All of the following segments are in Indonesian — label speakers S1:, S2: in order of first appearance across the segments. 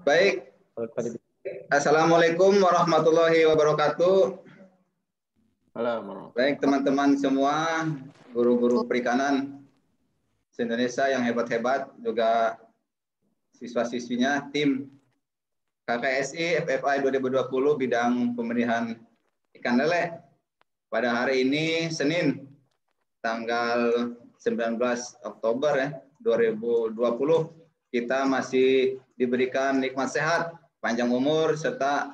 S1: Baik. Assalamualaikum warahmatullahi wabarakatuh. Baik teman-teman semua, guru-guru perikanan se-Indonesia yang hebat-hebat, juga siswa-siswinya, tim KKSI FFI 2020 bidang pemeliharaan ikan lele. Pada hari ini Senin tanggal 19 Oktober 2020, kita masih diberikan nikmat sehat, panjang umur, serta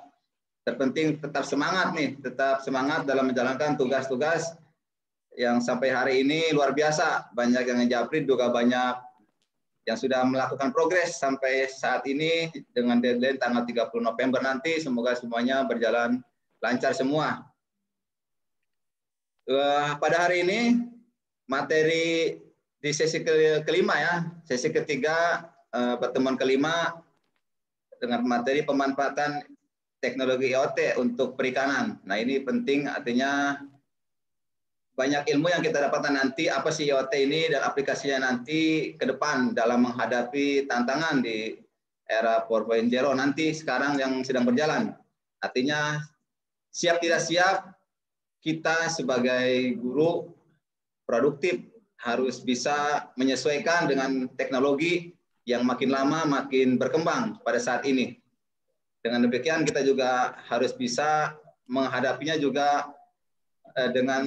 S1: terpenting tetap semangat tetap semangat dalam menjalankan tugas-tugas yang sampai hari ini luar biasa. Banyak yang ngejaprit, juga banyak yang sudah melakukan progres sampai saat ini dengan deadline tanggal 30 November nanti. Semoga semuanya berjalan lancar semua. Pada hari ini materi di sesi kelima sesi ketiga pertemuan kelima dengan materi pemanfaatan teknologi IoT untuk perikanan. Nah, ini penting, artinya banyak ilmu yang kita dapatkan nanti apa sih IoT ini dan aplikasinya nanti ke depan dalam menghadapi tantangan di era 4.0 nanti sekarang yang sedang berjalan. Artinya siap tidak siap, kita sebagai guru produktif harus bisa menyesuaikan dengan teknologi yang makin lama makin berkembang pada saat ini. Dengan demikian kita juga harus bisa menghadapinya juga dengan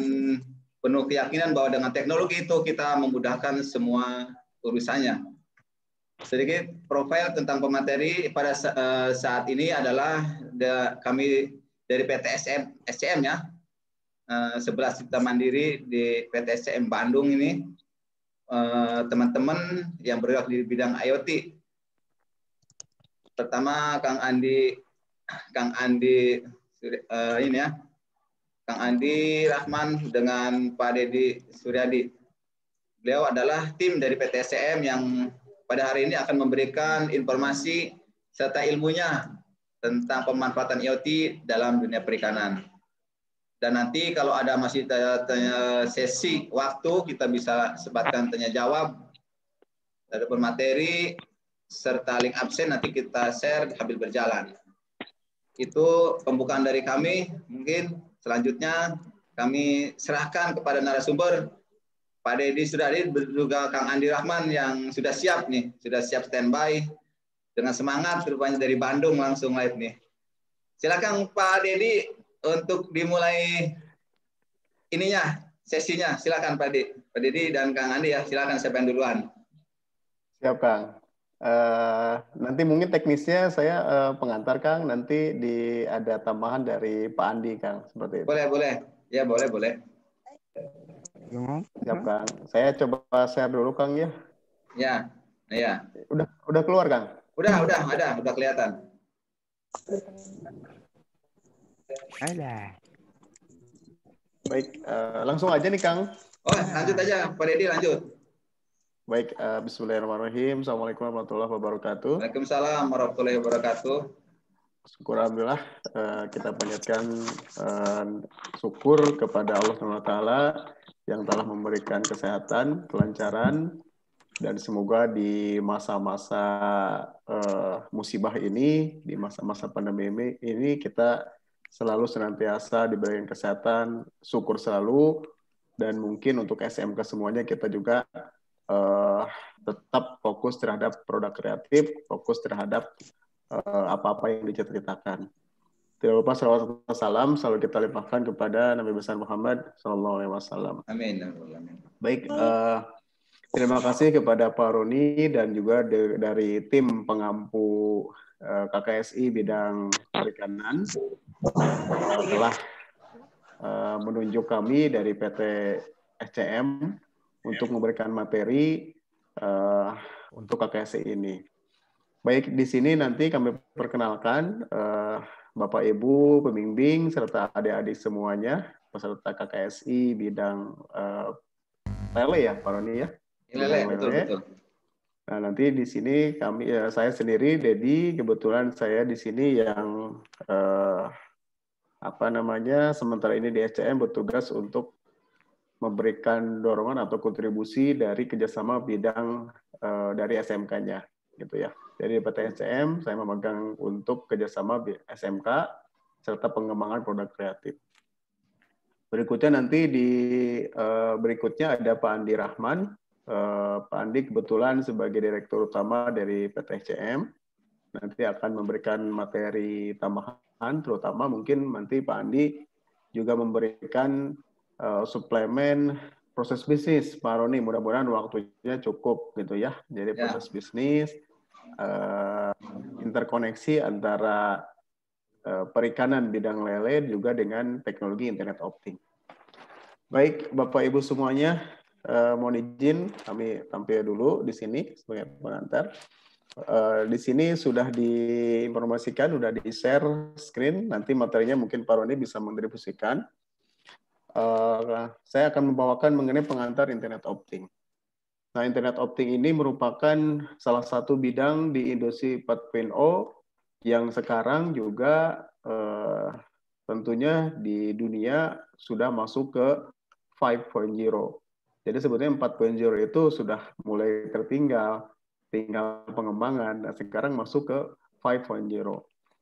S1: penuh keyakinan bahwa dengan teknologi itu kita memudahkan semua urusannya. Sedikit profil tentang pemateri pada saat ini adalah kami dari PT SCM 11 Cipta Mandiri di PT SCM Bandung ini, teman-teman yang bergerak di bidang IoT. Pertama Kang Andi Kang Andi Rahman dengan Pak Dedi Suryadi. Beliau adalah tim dari PT SCM yang pada hari ini akan memberikan informasi serta ilmunya tentang pemanfaatan IoT dalam dunia perikanan. Dan nanti kalau ada masih tanya sesi waktu, kita bisa sebatkan tanya jawab, ada materi serta link absen nanti kita share sambil berjalan. Itu pembukaan dari kami. Mungkin selanjutnya kami serahkan kepada narasumber Pak Dedi Suryadi, juga Kang Andi Rahman yang sudah siap sudah siap standby dengan semangat, rupanya dari Bandung langsung live nih. Silakan Pak Dedi untuk dimulai sesinya. Silakan Pak Dedi dan Kang Andi silakan, siapa yang duluan.
S2: Siap Kang. Nanti mungkin teknisnya saya pengantar Kang, nanti ada tambahan dari Pak Andi Kang, seperti itu.
S1: Boleh. Ya boleh.
S2: Siap Kang. Saya coba share dulu Kang ya.
S1: Ya.
S2: Udah keluar Kang?
S1: Udah kelihatan.
S2: Baik, langsung aja nih Kang.
S1: Lanjut aja Pak Dedi, lanjut.
S2: Baik, bismillahirrahmanirrahim. Assalamualaikum warahmatullahi wabarakatuh.
S1: Waalaikumsalam warahmatullahi wabarakatuh.
S2: Syukur alhamdulillah, kita panjatkan syukur kepada Allah SWT yang telah memberikan kesehatan, kelancaran, dan semoga di masa-masa musibah ini, di masa-masa pandemi ini, kita selalu senantiasa diberikan kesehatan, syukur selalu, dan mungkin untuk SMK semuanya kita juga tetap fokus terhadap produk kreatif, fokus terhadap apa-apa yang diceritakan. Tidak lupa salawat salam selalu kita limpahkan kepada Nabi besar Muhammad SAW.
S1: Amin.
S2: Baik, terima kasih kepada Pak Roni dan juga dari tim pengampu KKSI bidang perikanan telah menunjuk kami dari PT SCM untuk memberikan materi untuk KKSI ini. Baik, di sini nanti kami perkenalkan Bapak Ibu pembimbing serta adik-adik semuanya peserta KKSI bidang lele ya Pak Roni ya.
S1: Lele, betul.
S2: Nah, nanti di sini saya sendiri Dedi, kebetulan saya di sini yang sementara ini di SCM bertugas untuk memberikan dorongan atau kontribusi dari kerjasama bidang dari SMK-nya. gitu ya. Jadi PT SCM saya memegang untuk kerjasama SMK serta pengembangan produk kreatif. Berikutnya nanti di berikutnya ada Pak Andi Rahman. Pak Andi kebetulan sebagai Direktur Utama dari PT SCM nanti akan memberikan materi tambahan, terutama mungkin nanti Pak Andi juga memberikan suplemen proses bisnis, Pak Roni. Mudah-mudahan waktunya cukup gitu ya. Jadi proses bisnis, interkoneksi antara perikanan bidang lele juga dengan teknologi internet opting. Baik, Bapak Ibu semuanya, mohon izin kami tampil dulu di sini sebagai pengantar. Di sini sudah diinformasikan, sudah di-share screen. Nanti materinya mungkin Pak Roni bisa mendistribusikan. Saya akan membawakan mengenai pengantar internet opting. Nah, internet opting ini merupakan salah satu bidang di Industri 4.0 yang sekarang juga tentunya di dunia sudah masuk ke 5.0. Jadi sebetulnya 4.0 itu sudah mulai tinggal pengembangan, dan sekarang masuk ke 5.0.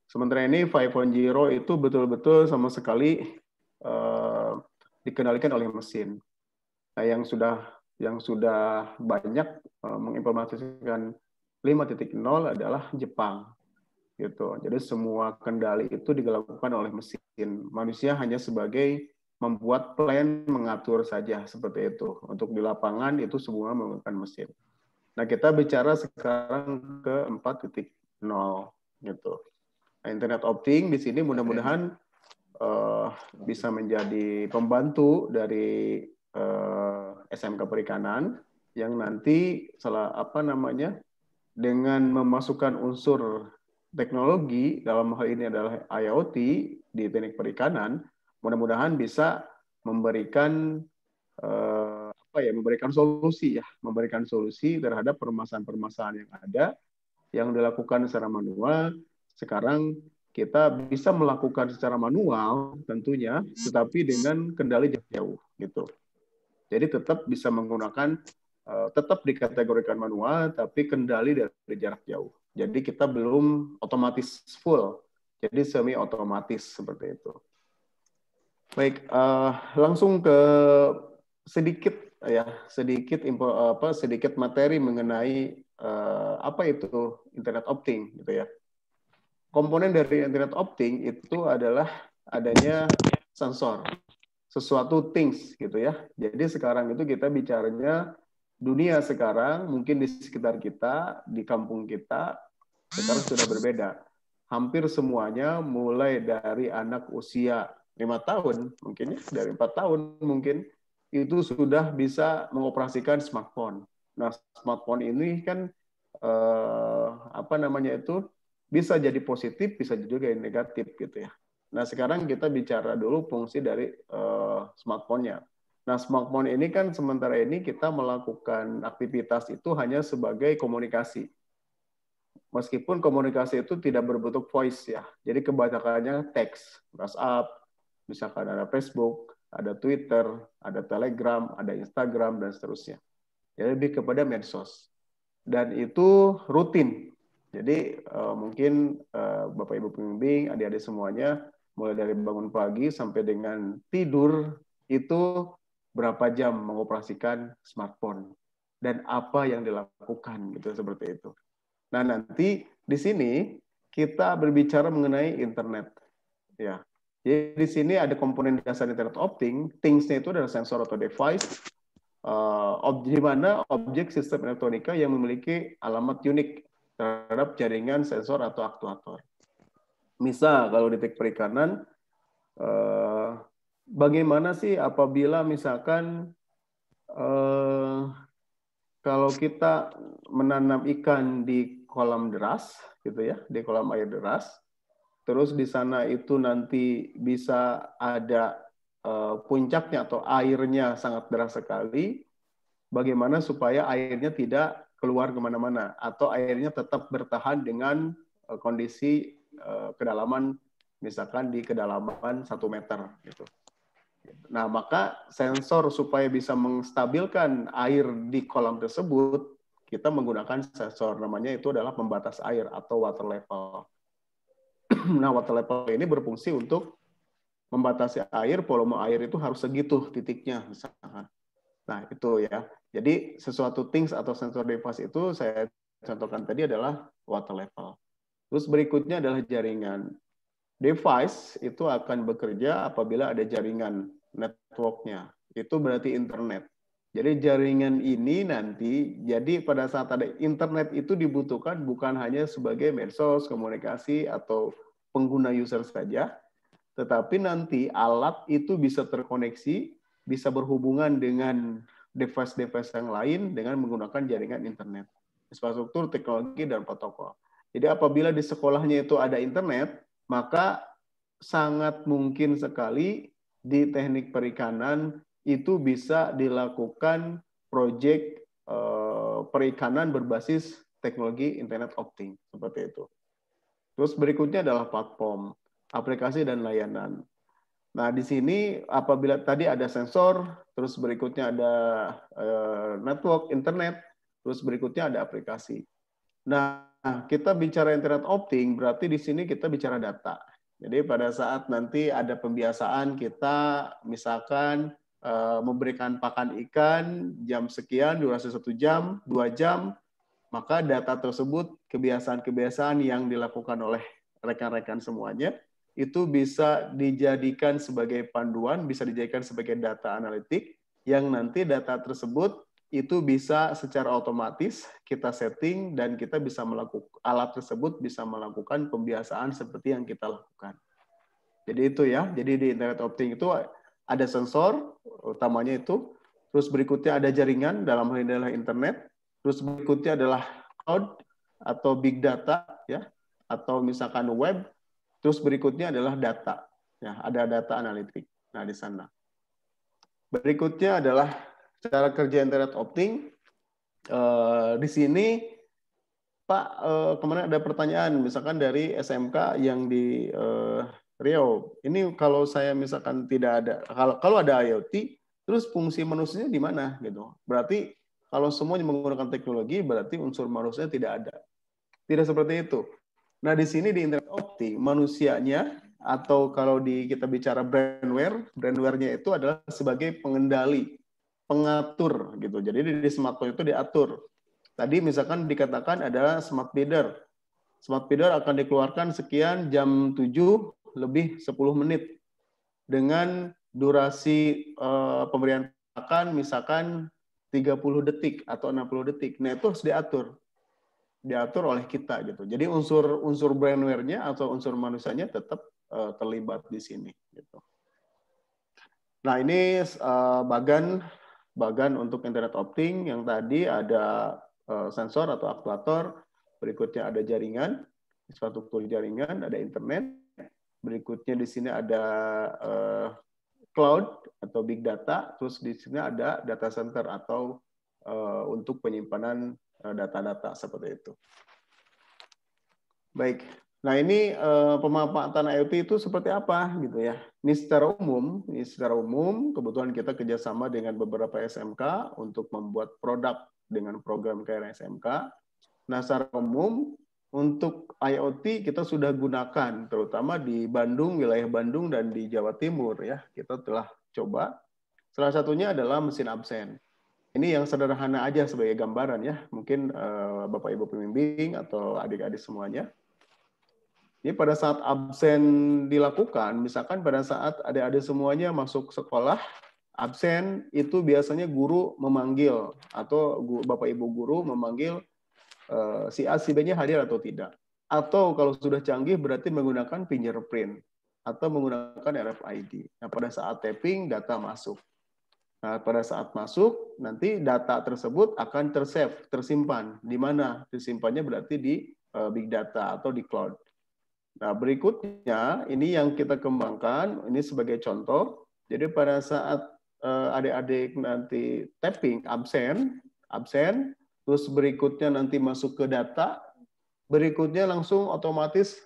S2: Sementara ini 5.0 itu betul-betul sama sekali dikendalikan oleh mesin. Nah, yang sudah banyak mengimplementasikan 5.0 adalah Jepang. Gitu. Jadi semua kendali itu dilakukan oleh mesin. Manusia hanya sebagai membuat plan, mengatur saja seperti itu. Untuk di lapangan itu semua menggunakan mesin. Nah, kita bicara sekarang ke 4.0 gitu. Nah, internet opting di sini mudah-mudahan bisa menjadi pembantu dari SMK Perikanan yang nanti dengan memasukkan unsur teknologi dalam hal ini adalah IoT di teknik perikanan, mudah-mudahan bisa memberikan memberikan solusi terhadap permasalahan-permasalahan yang ada yang dilakukan secara manual. Sekarang kita bisa melakukan secara manual tentunya, tetapi dengan kendali jarak jauh gitu. Jadi tetap bisa menggunakan tetap dikategorikan manual, tapi kendali dari jarak jauh. Jadi kita belum otomatis full, jadi semi otomatis seperti itu. Baik, langsung ke sedikit materi mengenai apa itu internet opting gitu ya. Komponen dari internet opting itu adalah adanya sensor, sesuatu things gitu ya. Jadi sekarang itu kita bicaranya dunia sekarang, mungkin di sekitar kita, di kampung kita, sekarang sudah berbeda. Hampir semuanya mulai dari anak usia 5 tahun, mungkin ya, dari 4 tahun mungkin, itu sudah bisa mengoperasikan smartphone. Nah, smartphone ini kan bisa jadi positif, bisa juga yang negatif gitu ya. Nah, sekarang kita bicara dulu fungsi dari smartphone-nya. Nah, smartphone ini kan sementara ini kita melakukan aktivitas itu hanya sebagai komunikasi. Meskipun komunikasi itu tidak berbentuk voice ya. Jadi kebanyakannya teks, WhatsApp, misalkan ada Facebook, ada Twitter, ada Telegram, ada Instagram, dan seterusnya. Jadi lebih kepada medsos. Dan itu rutin. Jadi mungkin Bapak Ibu pembimbing, adik-adik semuanya, mulai dari bangun pagi sampai dengan tidur, itu berapa jam mengoperasikan smartphone. Dan apa yang dilakukan, gitu seperti itu. Nah, nanti di sini kita berbicara mengenai internet. Ya. Jadi di sini ada komponen dasar internet opting, things-nya itu adalah sensor atau device, di mana objek sistem elektronika yang memiliki alamat unik terhadap jaringan sensor atau aktuator. Misal kalau di teknik perikanan, bagaimana sih apabila misalkan kalau kita menanam ikan di kolam deras, gitu ya, di kolam air deras, terus di sana itu nanti bisa ada puncaknya atau airnya sangat deras sekali, bagaimana supaya airnya tidak keluar kemana-mana atau airnya tetap bertahan dengan kondisi kedalaman, misalkan di kedalaman 1 meter gitu. Nah, maka sensor supaya bisa menstabilkan air di kolam tersebut kita menggunakan sensor, namanya itu adalah pembatas air atau water level. Nah, water level ini berfungsi untuk membatasi air, volume air itu harus segitu titiknya misalkan. Nah, itu ya. Jadi sesuatu things atau sensor device itu saya contohkan tadi adalah water level. Terus berikutnya adalah jaringan. Device itu akan bekerja apabila ada jaringan networknya. Itu berarti internet. Jadi jaringan ini nanti, jadi pada saat ada internet itu dibutuhkan bukan hanya sebagai medsos, komunikasi, atau pengguna user saja, tetapi nanti alat itu bisa terkoneksi, bisa berhubungan dengan device-device yang lain dengan menggunakan jaringan internet. Infrastruktur, teknologi, dan protokol. Jadi apabila di sekolahnya itu ada internet, maka sangat mungkin sekali di teknik perikanan itu bisa dilakukan proyek perikanan berbasis teknologi internet opting seperti itu. Terus berikutnya adalah platform, aplikasi dan layanan. Nah, di sini apabila tadi ada sensor, terus berikutnya ada network internet, terus berikutnya ada aplikasi. Nah, kita bicara internet opting berarti di sini kita bicara data. Jadi pada saat nanti ada pembiasaan kita misalkan memberikan pakan ikan jam sekian, durasi 1 jam, 2 jam, maka data tersebut, kebiasaan-kebiasaan yang dilakukan oleh rekan-rekan semuanya, itu bisa dijadikan sebagai panduan, bisa dijadikan sebagai data analitik, yang nanti data tersebut itu bisa secara otomatis kita setting dan kita bisa melakukan, alat tersebut bisa melakukan pembiasaan seperti yang kita lakukan. Jadi itu ya, jadi di internet opting itu ada sensor, utamanya itu, terus berikutnya ada jaringan, dalam hal ini adalah internet, terus berikutnya adalah cloud atau big data, ya, atau misalkan web, terus berikutnya adalah data, ya, ada data analitik. Nah, di sana. Berikutnya adalah cara kerja internet opting. Di sini, Pak, kemarin ada pertanyaan, misalkan dari SMK yang di Riau. Ini kalau saya misalkan tidak ada, kalau ada IoT, terus fungsi manusianya di mana gitu? Berarti kalau semuanya menggunakan teknologi, berarti unsur manusia tidak ada. Tidak seperti itu. Nah, di sini di internet opting, manusianya atau kalau kita bicara brandware-nya itu adalah sebagai pengendali, pengatur gitu. Jadi di smartphone itu diatur. Tadi misalkan dikatakan ada smart feeder. Smart feeder akan dikeluarkan sekian jam 7 lebih 10 menit dengan durasi pemberian pakan misalkan 30 detik atau 60 detik. Nah, itu harus diatur oleh kita gitu. Jadi unsur brandware-nya atau unsur manusianya tetap terlibat di sini gitu. Nah, ini bagan untuk internet opting yang tadi ada sensor atau aktuator, berikutnya ada jaringan, infrastruktur jaringan, ada internet. Berikutnya di sini ada cloud atau big data, terus di sini ada data center atau untuk penyimpanan data-data seperti itu. Baik, nah ini pemanfaatan IoT itu seperti apa gitu ya? Ini secara umum kebetulan kita kerjasama dengan beberapa SMK untuk membuat produk dengan program KR SMK. Nah, secara umum untuk IoT kita sudah gunakan, terutama di Bandung, wilayah Bandung dan di Jawa Timur ya. Kita telah coba. Salah satunya adalah mesin absen. Ini yang sederhana aja sebagai gambaran ya. Mungkin Bapak Ibu pembimbing atau adik-adik semuanya. Ini pada saat absen dilakukan, misalkan pada saat adik-adik semuanya masuk sekolah, absen itu biasanya guru memanggil atau Bapak Ibu guru memanggil si A, si B-nya hadir atau tidak. Atau kalau sudah canggih berarti menggunakan fingerprint atau menggunakan RFID. Nah, pada saat tapping, data masuk. Nah, pada saat masuk, nanti data tersebut akan tersimpan. Di mana? Disimpannya berarti di big data atau di cloud. Nah, berikutnya, ini yang kita kembangkan, ini sebagai contoh. Jadi pada saat adik-adik nanti tapping, absen, terus berikutnya nanti masuk ke data, berikutnya langsung otomatis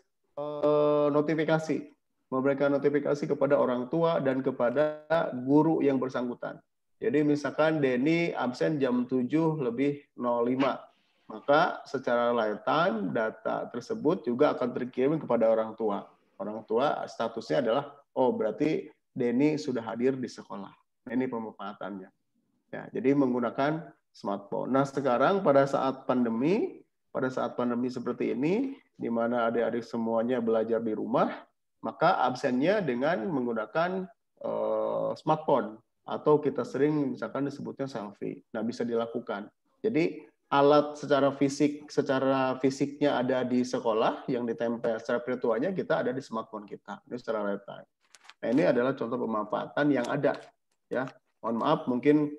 S2: notifikasi, memberikan notifikasi kepada orang tua dan kepada guru yang bersangkutan. Jadi misalkan Denny absen jam 7 lebih 05. maka secara lifetime data tersebut juga akan terkirim kepada orang tua. Orang tua statusnya adalah, oh berarti Denny sudah hadir di sekolah. Nah, ini pemanfaatannya. Ya, jadi menggunakan smartphone. Nah, sekarang pada saat pandemi seperti ini, di mana adik-adik semuanya belajar di rumah, maka absennya dengan menggunakan smartphone, atau kita sering misalkan disebutnya selfie. Nah, bisa dilakukan. Jadi alat secara fisiknya ada di sekolah, yang ditempel secara virtualnya kita ada di smartphone kita. Ini secara real time. Nah, ini adalah contoh pemanfaatan yang ada. Ya, mohon maaf mungkin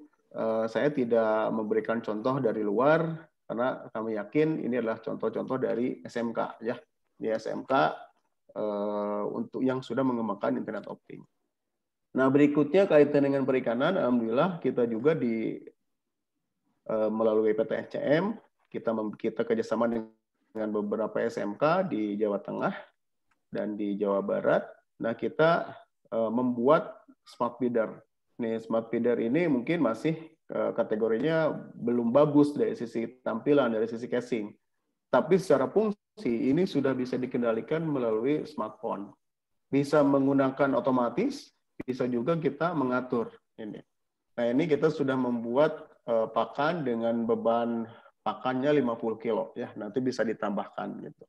S2: saya tidak memberikan contoh dari luar karena kami yakin ini adalah contoh-contoh dari SMK. Ya, di SMK untuk yang sudah mengembangkan internet optik. Nah, berikutnya kaitan dengan perikanan, alhamdulillah kita juga melalui PTSCM kita kerjasama dengan beberapa SMK di Jawa Tengah dan di Jawa Barat. Nah, kita membuat smart feeder. Nih, smart feeder ini mungkin masih kategorinya belum bagus dari sisi tampilan, dari sisi casing. Tapi secara fungsi ini sudah bisa dikendalikan melalui smartphone. Bisa menggunakan otomatis, bisa juga kita mengatur ini. Nah, ini kita sudah membuat pakan dengan beban pakannya 50 kilo ya, nanti bisa ditambahkan gitu.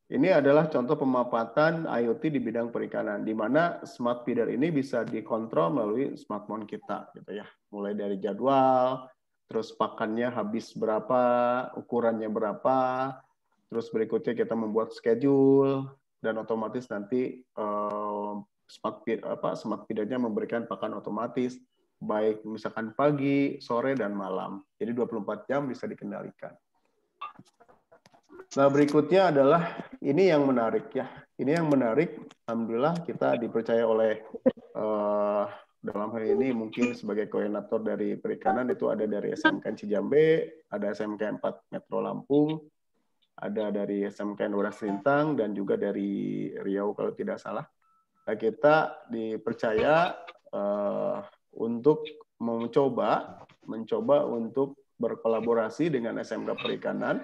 S2: Ini adalah contoh pemanfaatan IoT di bidang perikanan, di mana smart feeder ini bisa dikontrol melalui smartphone kita gitu ya. Mulai dari jadwal, terus pakannya habis berapa, ukurannya berapa, terus berikutnya kita membuat schedule, dan otomatis nanti smart feeder-nya memberikan pakan otomatis, baik misalkan pagi, sore, dan malam. Jadi 24 jam bisa dikendalikan. Nah, berikutnya adalah ini yang menarik ya. Ini yang menarik, alhamdulillah kita dipercaya oleh dalam hal ini mungkin sebagai koordinator dari perikanan itu ada dari SMK Cijambe, ada SMK 4 Metro Lampung, ada dari SMK 12 Lintang, dan juga dari Riau kalau tidak salah. Nah, kita dipercaya untuk mencoba untuk berkolaborasi dengan SMK Perikanan.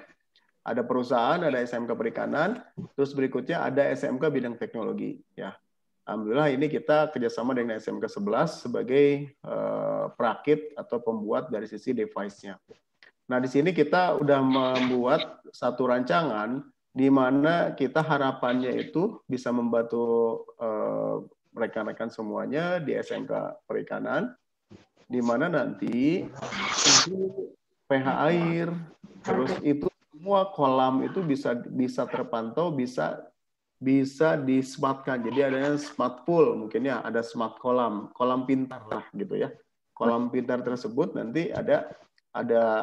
S2: Ada perusahaan, ada SMK Perikanan, terus berikutnya ada SMK Bidang Teknologi. Ya, alhamdulillah ini kita kerjasama dengan SMK 11 sebagai perakit atau pembuat dari sisi device-nya. Nah, di sini kita udah membuat satu rancangan di mana kita harapannya itu bisa membantu rekan-rekan semuanya di SMK Perikanan, di mana nanti itu pH air, terus itu semua kolam itu bisa terpantau, bisa di-smartkan. Jadi adanya smart pool, mungkin ya ada smart kolam pintar lah gitu ya. Kolam pintar tersebut nanti ada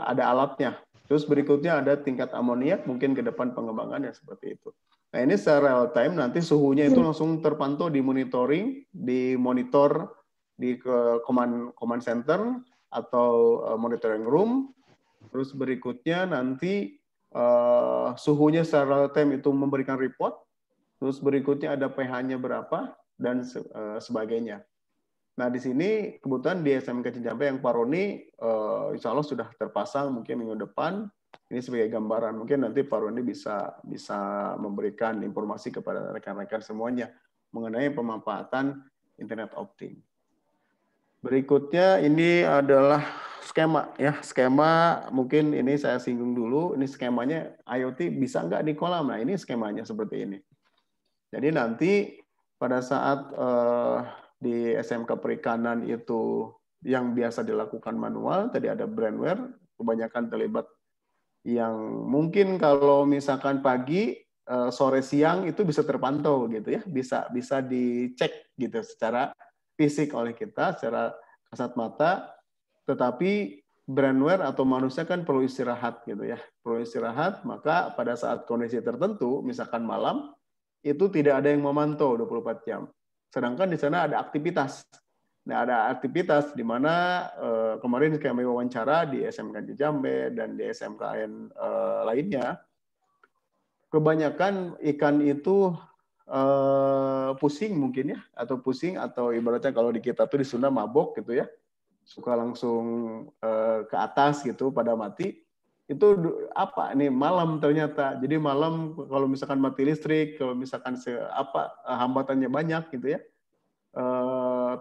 S2: alatnya. Terus berikutnya ada tingkat amoniak, mungkin ke depan pengembangannya seperti itu. Nah, ini secara real time, nanti suhunya itu langsung terpantau di monitoring, di monitor di command center atau monitoring room. Terus berikutnya nanti suhunya secara real time itu memberikan report. Terus berikutnya ada pH-nya berapa dan sebagainya. Nah, di sini kebetulan di SMK Cijambe yang Paroni insya Allah sudah terpasang mungkin minggu depan. Ini sebagai gambaran, mungkin nanti Paroni bisa memberikan informasi kepada rekan-rekan semuanya mengenai pemanfaatan internet optik. Berikutnya ini adalah skema ya. Skema mungkin ini saya singgung dulu. Ini skemanya IoT bisa nggak di kolam? Nah, ini skemanya seperti ini. Jadi nanti pada saat di SMK Perikanan itu yang biasa dilakukan manual, tadi ada brandware, kebanyakan terlibat yang mungkin kalau misalkan pagi, sore, siang itu bisa terpantau gitu ya, bisa dicek gitu secara fisik oleh kita, secara kasat mata, tetapi brandware atau manusia kan perlu istirahat gitu ya, perlu istirahat, maka pada saat kondisi tertentu, misalkan malam, itu tidak ada yang memantau 24 jam. Sedangkan di sana ada aktivitas. Nah, ada aktivitas di mana kemarin kami wawancara di SMK Cijambe dan di SMKN lainnya, kebanyakan ikan itu pusing mungkin ya, atau ibaratnya kalau di kita tuh di Sunda mabok gitu ya, suka langsung ke atas gitu pada mati. itu apa nih malam ternyata. Jadi malam kalau misalkan mati listrik, kalau misalkan hambatannya banyak gitu ya,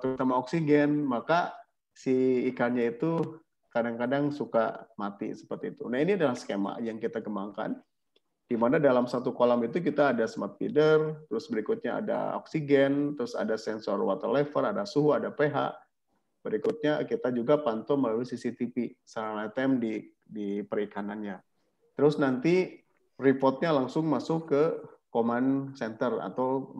S2: terutama oksigen, maka si ikannya itu kadang-kadang suka mati seperti itu. Nah, ini adalah skema yang kita kembangkan, di mana dalam satu kolam itu kita ada smart feeder, terus berikutnya ada oksigen, terus ada sensor water level, ada suhu, ada pH. Berikutnya kita juga pantau melalui CCTV secara real time di perikanannya. Terus nanti reportnya langsung masuk ke command center atau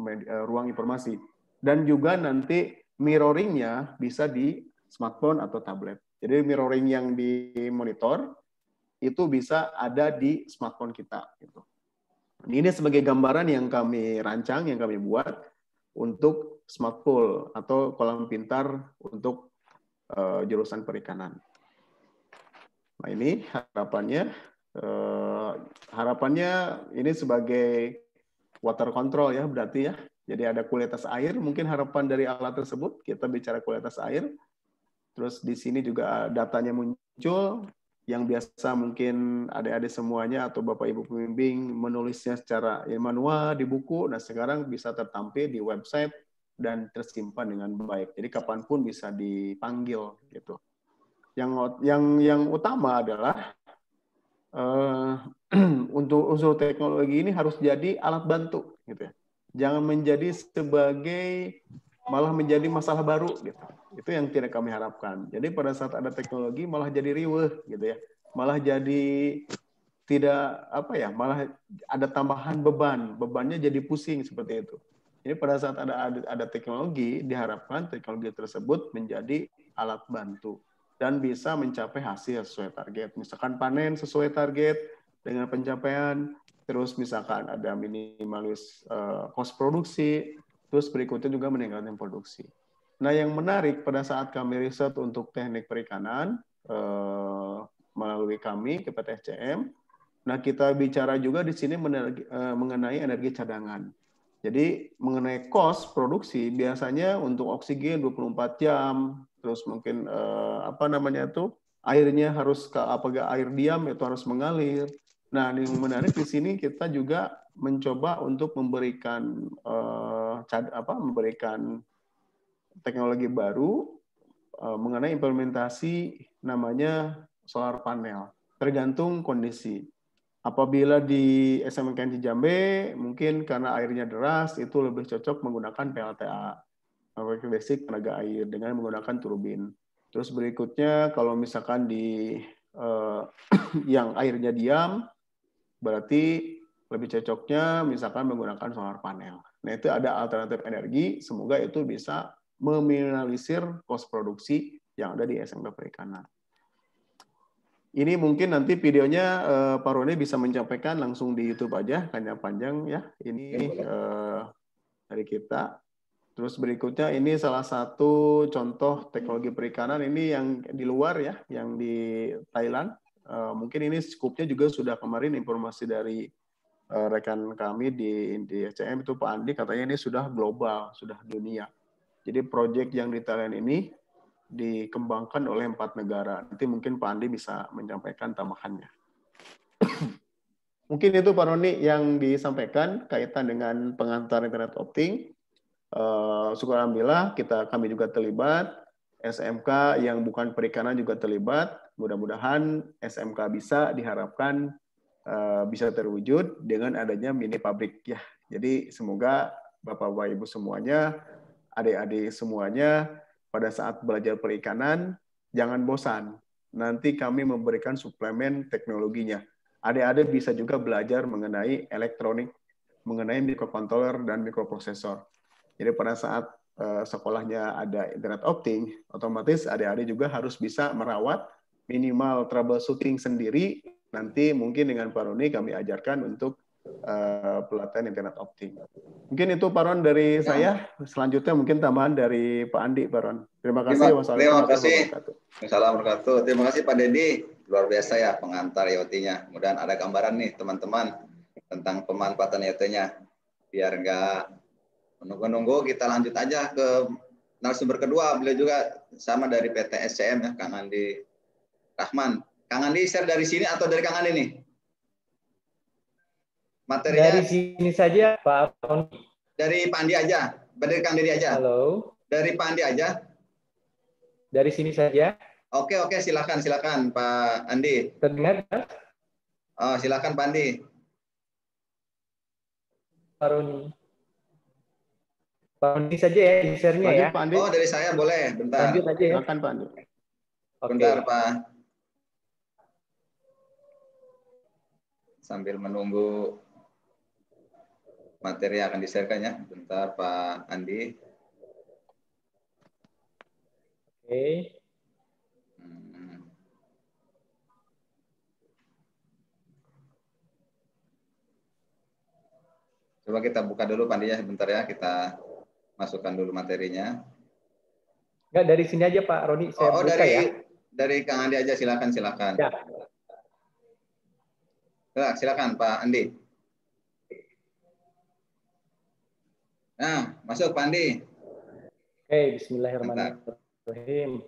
S2: ruang informasi. Dan juga nanti mirroringnya bisa di smartphone atau tablet. Jadi mirroring yang di monitor itu bisa ada di smartphone kita. Gitu. Ini sebagai gambaran yang kami rancang, yang kami buat untuk smart pool atau kolam pintar untuk jurusan perikanan. Nah, ini harapannya ini sebagai water control ya berarti ya. Jadi ada kualitas air, mungkin harapan dari alat tersebut kita bicara kualitas air. Terus di sini juga datanya muncul, yang biasa mungkin adik-adik semuanya atau Bapak Ibu pembimbing menulisnya secara manual di buku, nah sekarang bisa tertampil di website dan tersimpan dengan baik. Jadi kapanpun bisa dipanggil gitu. Yang utama adalah untuk unsur teknologi ini harus jadi alat bantu gitu ya. Jangan menjadi malah menjadi masalah baru gitu. Itu yang tidak kami harapkan. Jadi pada saat ada teknologi malah jadi riweuh gitu ya. Malah jadi malah ada tambahan bebannya jadi pusing seperti itu. Jadi pada saat ada teknologi, diharapkan teknologi tersebut menjadi alat bantu dan bisa mencapai hasil sesuai target. Misalkan panen sesuai target dengan pencapaian, terus misalkan ada minimalis cost produksi, terus berikutnya juga meningkatkan produksi. Nah, yang menarik pada saat kami riset untuk teknik perikanan melalui kami ke PT SCM, nah kita bicara juga di sini mengenai energi cadangan. Jadi mengenai cost produksi biasanya untuk oksigen 24 jam, terus mungkin airnya harus apakah air diam itu harus mengalir. Nah, yang menarik di sini kita juga mencoba untuk memberikan teknologi baru mengenai implementasi namanya solar panel. Tergantung kondisi. Apabila di SMK Jambe, mungkin karena airnya deras, itu lebih cocok menggunakan PLTA, basic tenaga air, dengan menggunakan turbin. Terus berikutnya, kalau misalkan di yang airnya diam, berarti lebih cocoknya misalkan menggunakan solar panel. Nah, itu ada alternatif energi, semoga itu bisa meminimalisir cost produksi yang ada di SMK Perikanan. Ini mungkin nanti videonya Pak Roni bisa menyampaikan langsung di YouTube aja, hanya panjang ya. Ini dari kita. Terus berikutnya ini salah satu contoh teknologi perikanan ini yang di luar ya, yang di Thailand. Mungkin ini skupnya juga sudah kemarin informasi dari rekan kami di SCM itu Pak Andi katanya ini sudah global, sudah dunia. Jadi proyek yang di Thailand ini dikembangkan oleh 4 negara. Nanti mungkin Pak Andi bisa menyampaikan tambahannya. Mungkin itu Pak Roni yang disampaikan kaitan dengan pengantar internet opting. Syukur alhamdulillah kami juga terlibat. SMK yang bukan perikanan juga terlibat. Mudah-mudahan SMK bisa diharapkan bisa terwujud dengan adanya mini pabrik ya. Jadi semoga Bapak-Bapak Ibu semuanya, adik-adik semuanya pada saat belajar perikanan, jangan bosan. Nanti kami memberikan suplemen teknologinya. Adik-adik bisa juga belajar mengenai elektronik, mengenai microcontroller dan microprosesor. Jadi pada saat sekolahnya ada internet opting, otomatis adik-adik juga harus bisa merawat minimal troubleshooting sendiri. Nanti mungkin dengan Pak Roni kami ajarkan untuk pelatihan internet opting. Mungkin itu Pak Ron dari saya. Selanjutnya mungkin tambahan dari Pak Andi, Pak Ron. Terima kasih.
S1: Terima kasih. Assalamualaikum. Terima kasih Pak Dedi. Luar biasa ya pengantar IoT-nya. Kemudian ada gambaran nih teman-teman tentang pemanfaatan IoT-nya. Biar nggak menunggu-nunggu, kita lanjut aja ke narasumber kedua. Beliau juga sama dari PT SCM ya, Kang Andi Rahman. Kang Andi share dari sini atau dari Kang Andi nih? Materinya
S3: Dari sini saja, Pak Roni.
S1: dari Pak Andi aja, dari Kang Didi aja.
S3: Halo.
S1: Dari Pak Andi aja.
S3: Dari sini saja.
S1: Oke, silakan Pak Andi.
S3: Terdengar?
S1: Oh, silakan Pak Andi.
S3: Pak Roni. Pak Andi saja ya, di share-nya ya.
S2: Lanjut, Pak Andi.
S1: Oh, dari saya boleh, bentar.
S3: Lanjut aja ya.
S2: Silakan, Pak Andi.
S3: Oke.
S1: Bentar, Pak. Sambil menunggu materi yang akan di-share-kan ya. Bentar, Pak Andi.
S3: Oke.
S1: Coba kita buka dulu Pak Andi ya, sebentar ya. Kita masukkan dulu materinya.
S3: Enggak, dari sini aja Pak Roni, saya buka ya.
S1: Dari Kang Andi aja, silakan.
S3: Ya.
S1: Silakan Pak Andi. Nah, masuk Pak Andi.
S3: Oke, bismillahirrahmanirrahim.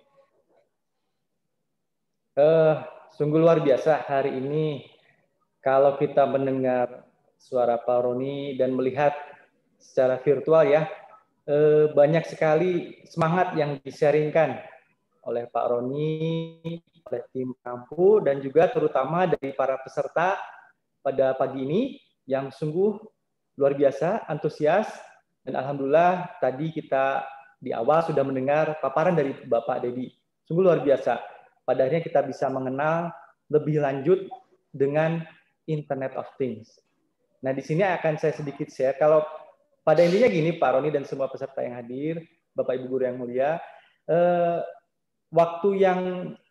S3: Sungguh luar biasa hari ini kalau kita mendengar suara Pak Roni dan melihat secara virtual ya, banyak sekali semangat yang di-sharingkan oleh Pak Roni, oleh tim Kampu, dan juga terutama dari para peserta pada pagi ini yang sungguh luar biasa, antusias, dan alhamdulillah tadi kita di awal sudah mendengar paparan dari Bapak Dedi. Sungguh luar biasa. Pada akhirnya kita bisa mengenal lebih lanjut dengan Internet of Things. Nah, di sini akan saya sedikit share. Kalau pada intinya gini, Pak Roni dan semua peserta yang hadir, Bapak Ibu Guru yang mulia, waktu yang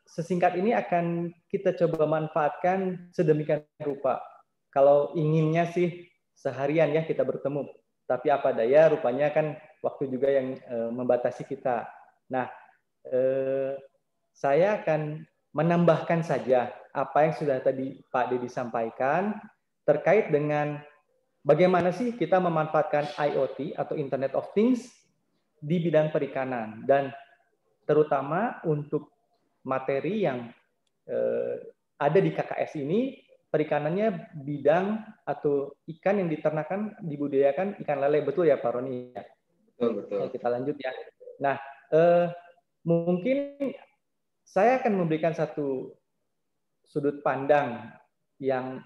S3: sesingkat ini akan kita coba manfaatkan sedemikian rupa. Kalau inginnya sih seharian ya kita bertemu, tapi apa daya rupanya kan waktu juga yang membatasi kita. Nah, saya akan menambahkan saja apa yang sudah tadi Pak Dedi sampaikan terkait dengan bagaimana sih kita memanfaatkan IoT atau Internet of Things di bidang perikanan, dan terutama untuk materi yang ada di KKS ini, perikanannya bidang atau ikan yang diternakan, dibudidayakan ikan lele. Betul ya Pak Roni?
S1: Betul.
S3: Ya, kita lanjut ya. Nah, mungkin saya akan memberikan satu sudut pandang yang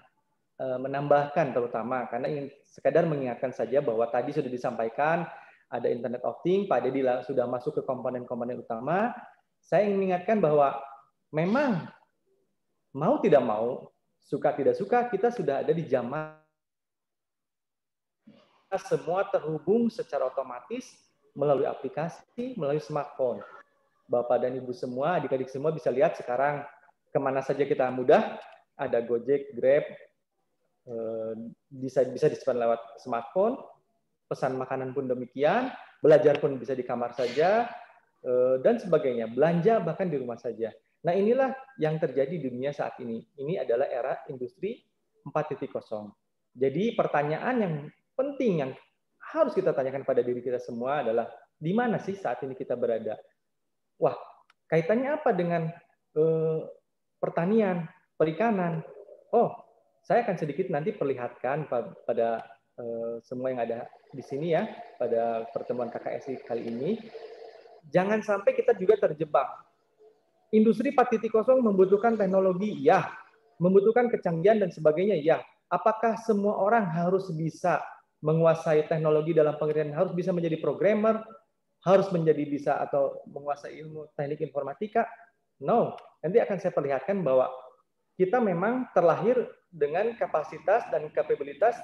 S3: menambahkan terutama, karena ingin sekadar mengingatkan saja bahwa tadi sudah disampaikan ada Internet of Things, Pak Dedi sudah masuk ke komponen-komponen utama. Saya ingin mengingatkan bahwa memang mau tidak mau, suka tidak suka, kita sudah ada di zaman semua terhubung secara otomatis melalui aplikasi, melalui smartphone. Bapak dan Ibu semua, adik-adik semua bisa lihat sekarang kemana saja kita mudah, ada Gojek, Grab, bisa disimpan lewat smartphone, pesan makanan pun demikian, belajar pun bisa di kamar saja, dan sebagainya, belanja bahkan di rumah saja. Nah, inilah yang terjadi di dunia saat ini. Ini adalah era industri 4.0. Jadi pertanyaan yang penting yang harus kita tanyakan pada diri kita semua adalah di mana sih saat ini kita berada? Wah, kaitannya apa dengan pertanian, perikanan? Oh, saya akan sedikit nanti perlihatkan pada semua yang ada di sini ya, pada pertemuan KKSI kali ini. Jangan sampai kita juga terjebak. Industri 4.0 membutuhkan teknologi, ya. Membutuhkan kecanggihan dan sebagainya, ya. Apakah semua orang harus bisa menguasai teknologi dalam pengertian harus bisa menjadi programmer, harus menjadi bisa atau menguasai ilmu teknik informatika? No. Nanti akan saya perlihatkan bahwa kita memang terlahir dengan kapasitas dan kapabilitas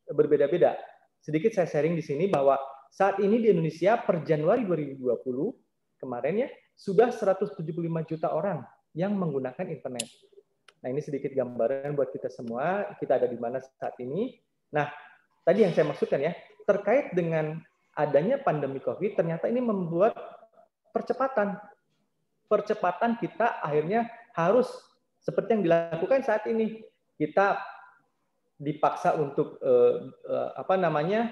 S3: berbeda-beda. Sedikit saya sharing di sini bahwa saat ini di Indonesia per Januari 2020 kemarin ya sudah 175 juta orang yang menggunakan internet. Nah, ini sedikit gambaran buat kita semua, kita ada di mana saat ini. Nah, tadi yang saya maksudkan ya, terkait dengan adanya pandemi COVID, ternyata ini membuat percepatan kita akhirnya harus seperti yang dilakukan saat ini. Kita dipaksa untuk apa namanya?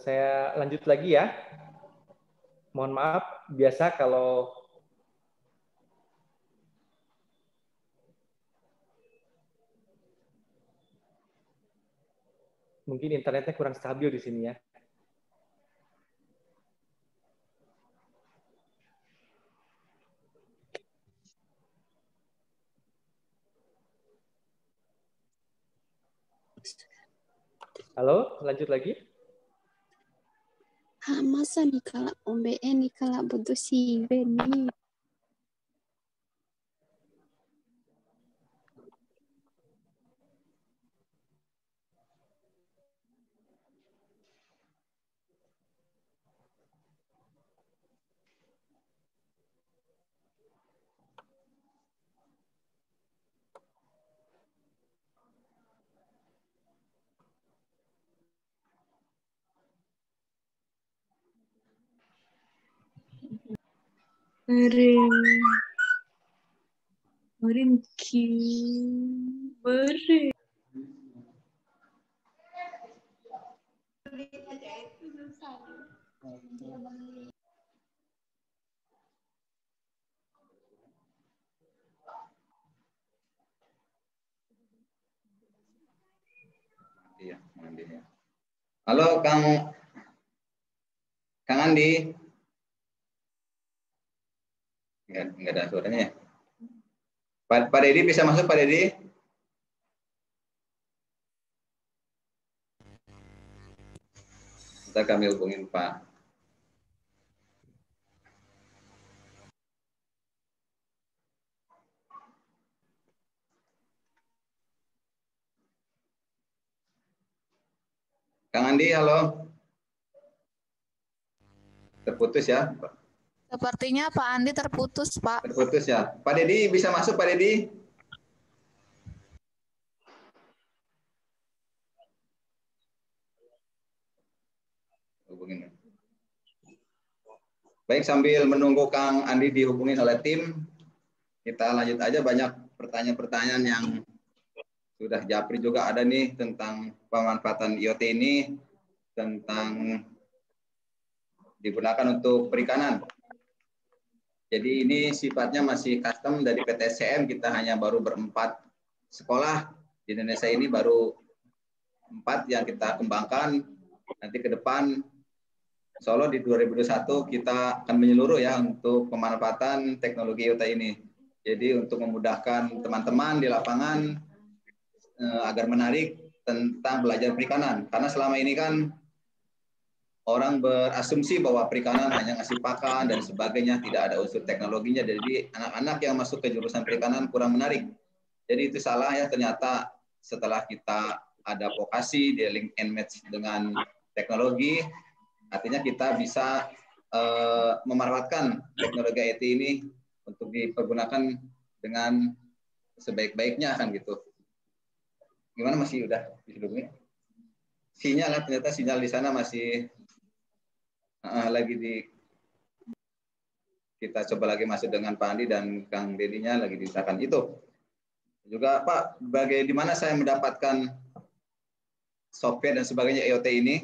S3: Saya lanjut lagi ya. Mohon maaf, biasa kalau mungkin internetnya kurang stabil di sini ya. Halo, lanjut lagi.
S4: Masa nih kalau OBN nih kalau butuh si Beni.
S1: Iya, Andi ya. Halo Kang Andi. Nggak ada suaranya ya. Pak Dedi bisa masuk Pak Dedi? Ntar kami hubungin Pak. Kang Andi, halo. Terputus ya?
S5: Sepertinya Pak Andi terputus, Pak.
S1: Terputus ya. Pak Dedi bisa masuk Pak Dedi? Hubungin. Baik, sambil menunggu Kang Andi dihubungin oleh tim, kita lanjut aja. Banyak pertanyaan-pertanyaan yang sudah Japri juga ada nih tentang pemanfaatan IoT ini, tentang digunakan untuk perikanan. Jadi ini sifatnya masih custom dari PTSCM, kita hanya baru berempat sekolah di Indonesia ini, baru 4 yang kita kembangkan. Nanti ke depan Solo di 2021 kita akan menyeluruh ya untuk pemanfaatan teknologi IoT ini. Jadi untuk memudahkan teman-teman di lapangan agar menarik tentang belajar perikanan. Karena selama ini kan orang berasumsi bahwa perikanan hanya ngasih pakan dan sebagainya, tidak ada unsur teknologinya. Jadi anak-anak yang masuk ke jurusan perikanan kurang menarik. Jadi itu salah ya, ternyata setelah kita ada vokasi, dia link and match dengan teknologi, artinya kita bisa memanfaatkan teknologi IT ini untuk dipergunakan dengan sebaik-baiknya kan gitu. Gimana, masih udah dihubungi? Sinyal, ternyata sinyal di sana masih lagi kita coba lagi masuk dengan Pak Andi dan Kang Dedinya lagi diusahakan itu. Juga Pak, bagaimana saya mendapatkan software dan sebagainya IoT ini?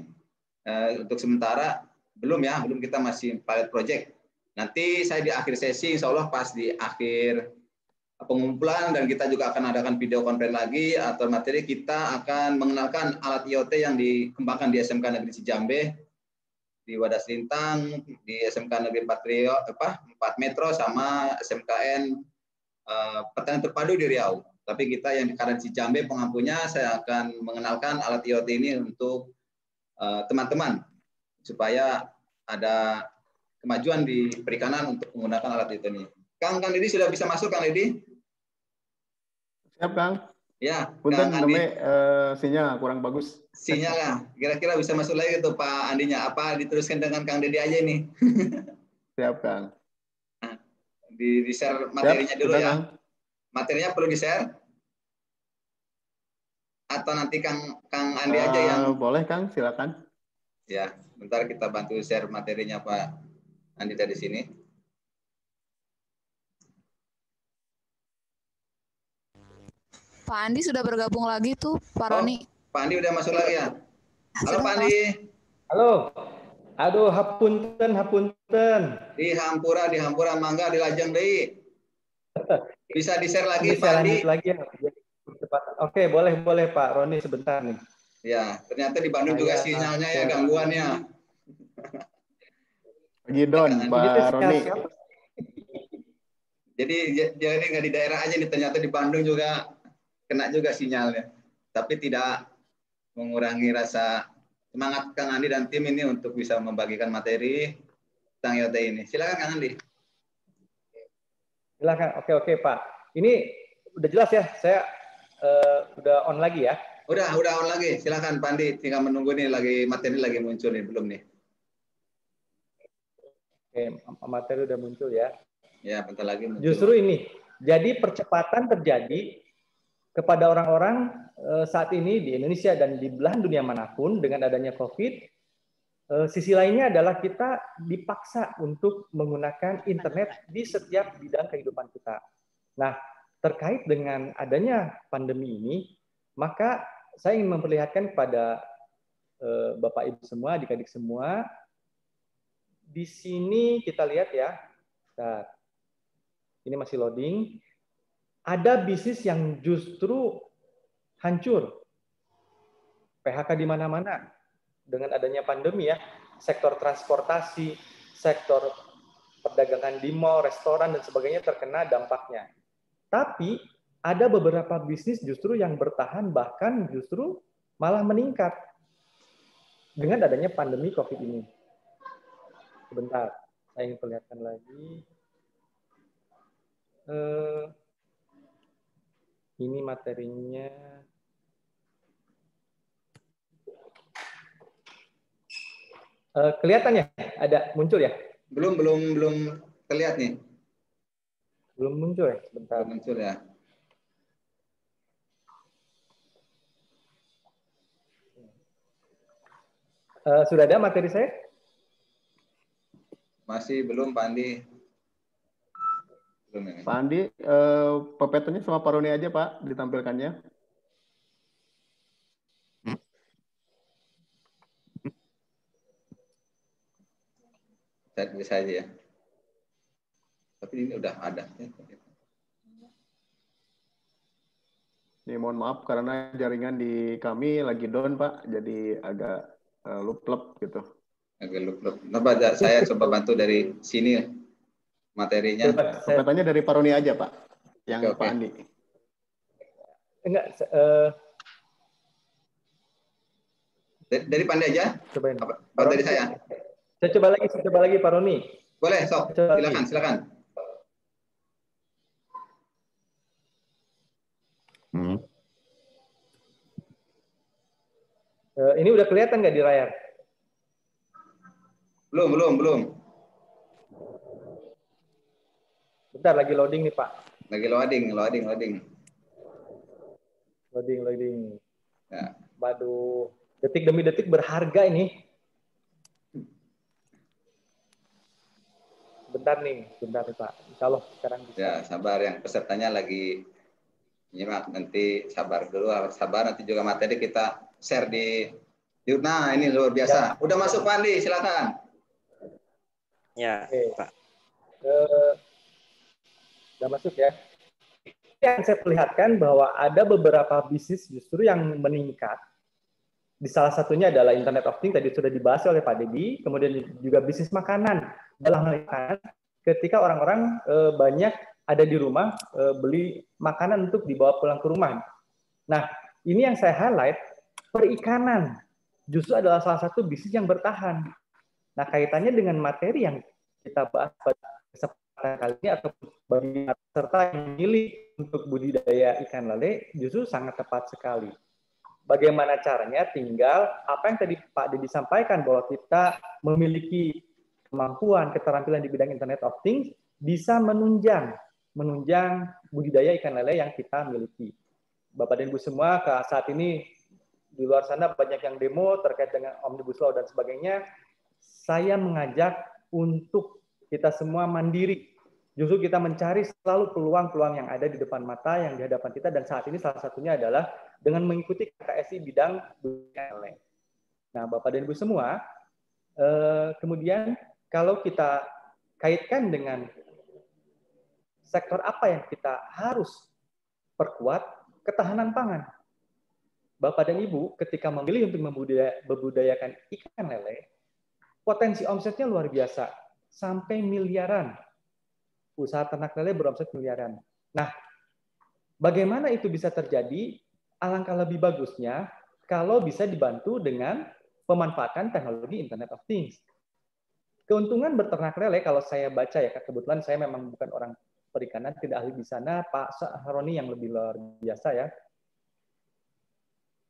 S1: Untuk sementara belum ya, belum, kita masih pilot project. Nanti saya di akhir sesi, insya Allah pas di akhir pengumpulan, dan kita juga akan adakan video konferensi lagi atau materi, kita akan mengenalkan alat IoT yang dikembangkan di SMK Negeri Cijambe, di Wadas Lintang, di SMK Negeri 4 Metro, sama SMKN Pertanian Terpadu di Riau. Tapi kita yang di Karan Cijambe pengampunya, saya akan mengenalkan alat IoT ini untuk teman-teman supaya ada kemajuan di perikanan untuk menggunakan alat itu nih. Kang Dedi sudah bisa masuk, Kang Dedi?
S2: Siap, Kang.
S1: Ya,
S2: Punten,
S1: Kang Andi.
S2: sinyal kurang bagus.
S1: Sinyal ya, kira-kira bisa masuk lagi tuh Pak Andinya. Apa diteruskan dengan Kang Dedi aja nih?
S2: Siap, Kang.
S1: Nah, di share materinya dulu ya.
S2: Kang.
S1: Materinya perlu di-share? Atau nanti Kang Andi aja yang...
S2: Boleh, Kang, silakan.
S1: Ya, bentar kita bantu share materinya Pak Andi dari sini.
S5: Pak Andi sudah bergabung lagi tuh, Pak Roni.
S1: Pak Andi udah masuk lagi ya? Halo Pak Andi.
S3: Halo. Aduh, hapunten, hapunten.
S1: Di Hampura mangga di Lajeng deui. Bisa di-share lagi
S3: Ini
S1: Pak
S3: saya
S1: Andi?
S3: lanjut lagi ya. Oke, boleh Pak Roni sebentar nih.
S1: Ya, ternyata di Bandung juga sinyalnya ya gangguannya.
S2: Lagi Don,
S3: Itu
S2: Pak Roni.
S3: siapa?
S1: Jadi nggak di daerah aja nih, ternyata di Bandung juga kena juga sinyalnya. Tapi tidak mengurangi rasa semangat Kang Andi dan tim ini untuk bisa membagikan materi tentang IoT ini. Silakan Kang Andi.
S3: Silakan. Oke Pak. Ini udah jelas ya. Saya udah on lagi ya.
S1: Udah on lagi. Silakan Pak Andi. Tinggal menunggu nih materi lagi muncul nih, belum nih.
S3: Oke, materi udah muncul ya.
S1: Ya, bentar lagi muncul.
S3: Justru ini. Jadi percepatan terjadi kepada orang-orang saat ini di Indonesia dan di belahan dunia manapun dengan adanya COVID. Sisi lainnya adalah kita dipaksa untuk menggunakan internet di setiap bidang kehidupan kita. Nah, terkait dengan adanya pandemi ini, maka saya ingin memperlihatkan kepada Bapak Ibu semua, adik-adik semua, di sini kita lihat ya, nah, ini masih loading, ada bisnis yang justru hancur, PHK di mana-mana dengan adanya pandemi ya, sektor transportasi, sektor perdagangan di mall, restoran dan sebagainya terkena dampaknya. Tapi ada beberapa bisnis justru yang bertahan bahkan justru malah meningkat dengan adanya pandemi COVID ini. Sebentar, saya ingin perlihatkan lagi. Ini materinya. Kelihatan ya? Ada muncul ya?
S1: Belum terlihat nih.
S3: Belum muncul ya? Sebentar.
S1: Belum muncul ya.
S3: Sudah ada materi saya?
S1: Masih belum Pak Andi. Belum ini.
S2: Pak Andi, PPT-nya sama Pak Roni aja Pak, ditampilkannya.
S1: Bisa aja ya. Tapi ini udah ada.
S2: Ini mohon maaf karena jaringan di kami lagi down Pak, jadi agak lup-lup gitu.
S1: Agak lup-lup. Nah, saya coba bantu dari sini materinya.
S2: PPT-nya dari Pak Roni aja Pak, yang
S1: Oke.
S2: Pak Andi.
S3: Enggak.
S1: Dari Pak Andi aja?
S3: Cobain.
S1: Apa dari saya?
S3: Saya coba lagi Pak Roni.
S1: Boleh, sok. Silakan.
S3: Ini udah kelihatan nggak di layar?
S1: Belum.
S3: Bentar, lagi loading nih Pak.
S1: Lagi loading.
S3: Loading.
S1: Ya.
S3: Waduh, detik demi detik berharga ini. Bentar nih Pak. Insya Allah sekarang bisa.
S1: Ya, sabar, yang pesertanya lagi nyimak, nanti sabar dulu, nanti juga materi kita share di YouTube. Nah, ini luar biasa. Ya. Udah masuk Pak Andi, silakan.
S6: Ya,
S3: Oke.
S6: Pak.
S3: Udah masuk ya. Yang saya perlihatkan bahwa ada beberapa bisnis justru yang meningkat. Di salah satunya adalah Internet of Things, tadi sudah dibahas oleh Pak Dedi, kemudian juga bisnis makanan. Dalam makanan, ketika orang-orang banyak ada di rumah, beli makanan untuk dibawa pulang ke rumah. Nah, ini yang saya highlight, perikanan justru adalah salah satu bisnis yang bertahan. Nah, kaitannya dengan materi yang kita bahas pada kesempatan kali ini, atau bagi peserta yang memilih untuk budidaya ikan lele, justru sangat tepat sekali. Bagaimana caranya? Tinggal apa yang tadi Pak Dedi sampaikan, bahwa kita memiliki kemampuan, keterampilan di bidang Internet of Things, bisa menunjang budidaya ikan lele yang kita miliki. Bapak dan Ibu semua, saat ini di luar sana banyak yang demo terkait dengan Omnibus Law dan sebagainya. Saya mengajak untuk kita semua mandiri. Justru kita mencari selalu peluang-peluang yang ada di depan mata, yang di hadapan kita, dan saat ini salah satunya adalah dengan mengikuti KKSI bidang budidaya lele. Nah, Bapak dan Ibu semua, Kemudian kalau kita kaitkan dengan sektor apa yang kita harus perkuat, ketahanan pangan. Bapak dan Ibu ketika memilih untuk membudidayakan ikan lele, potensi omsetnya luar biasa, sampai miliaran. Usaha ternak lele beromset miliaran. Nah, bagaimana itu bisa terjadi? Alangkah lebih bagusnya kalau bisa dibantu dengan pemanfaatan teknologi Internet of Things. Keuntungan berternak lele, kalau saya baca ya, kebetulan saya memang bukan orang perikanan, tidak ahli di sana, Pak Sahroni yang lebih luar biasa ya.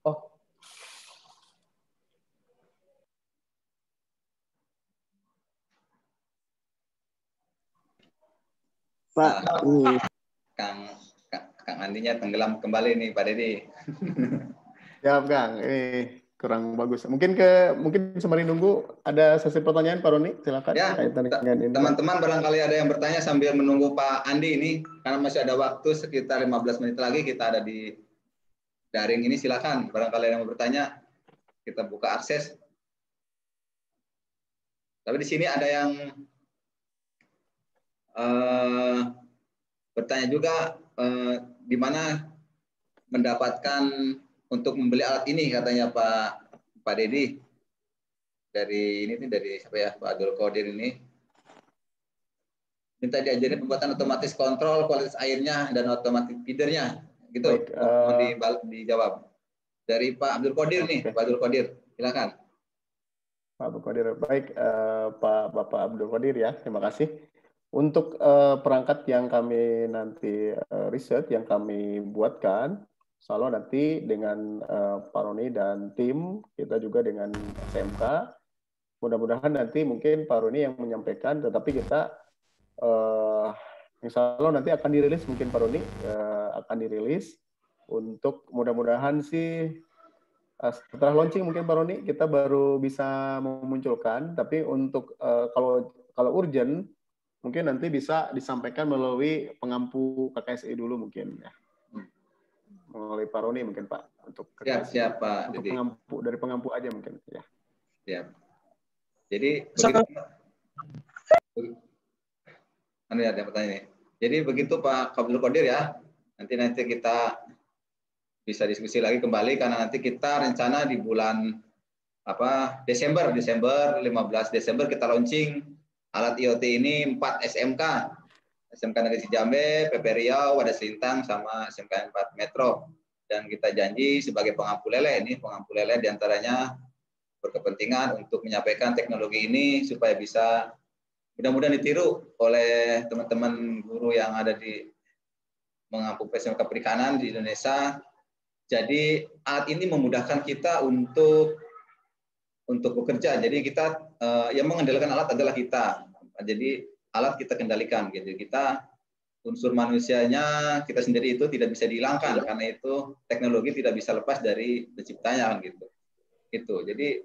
S3: Oh,
S1: Pak, Kang Andinya tenggelam kembali nih, Pak Dedi.
S2: Ya, Kang, kurang bagus. Mungkin sembari nunggu ada sesi pertanyaan Pak Roni, silakan.
S1: Ya, teman-teman barangkali ada yang bertanya sambil menunggu Pak Andi ini, karena masih ada waktu sekitar 15 menit lagi kita ada di daring ini, silakan. Barangkali ada yang mau bertanya, kita buka akses. Tapi di sini ada yang bertanya juga di mana mendapatkan untuk membeli alat ini, katanya Pak Dedi. Dari siapa ya, Pak Abdul Qadir ini. Minta diajarin pembuatan otomatis kontrol kualitas airnya dan otomatis feedernya. Gitu. Baik, dijawab. Dari Pak Abdul Qadir nih, Pak Abdul Qadir. Silakan.
S2: Pak Abdul Qadir. Baik, Bapak Abdul Qadir ya, terima kasih. Untuk perangkat yang kami nanti riset, yang kami buatkan, selalu nanti dengan Pak Roni dan tim, kita juga dengan SMK, mudah-mudahan nanti mungkin Pak Roni yang menyampaikan, tetapi kita insya Allah nanti akan dirilis, mungkin Pak Roni akan dirilis untuk mudah-mudahan sih setelah launching mungkin Pak Roni kita baru bisa memunculkan, tapi untuk kalau urgent mungkin nanti bisa disampaikan melalui pengampu KKSI dulu mungkin ya. Melalui Pak Roni mungkin Pak untuk KKSI.
S1: Siap Pak.
S2: Untuk pengampu, dari pengampu aja mungkin ya.
S1: Siap. Jadi ada pertanyaan. Jadi begitu Pak Abdul Qadir ya. Nanti kita bisa diskusi lagi kembali karena nanti kita rencana di bulan Desember 15 Desember kita launching alat IoT ini 4 SMK. SMK Negeri Jambe, PP Riau, Wadas Lintang sama SMK 4 Metro. Dan kita janji sebagai pengampu lele diantaranya berkepentingan untuk menyampaikan teknologi ini supaya bisa mudah-mudahan ditiru oleh teman-teman guru yang ada di mengampu SMK perikanan di Indonesia. Jadi alat ini memudahkan kita untuk bekerja. Jadi kita yang mengendalikan alat adalah kita. Jadi alat kita kendalikan. Gitu. Kita unsur manusianya kita sendiri itu tidak bisa dihilangkan karena itu teknologi tidak bisa lepas dari penciptanya gitu. Itu. Jadi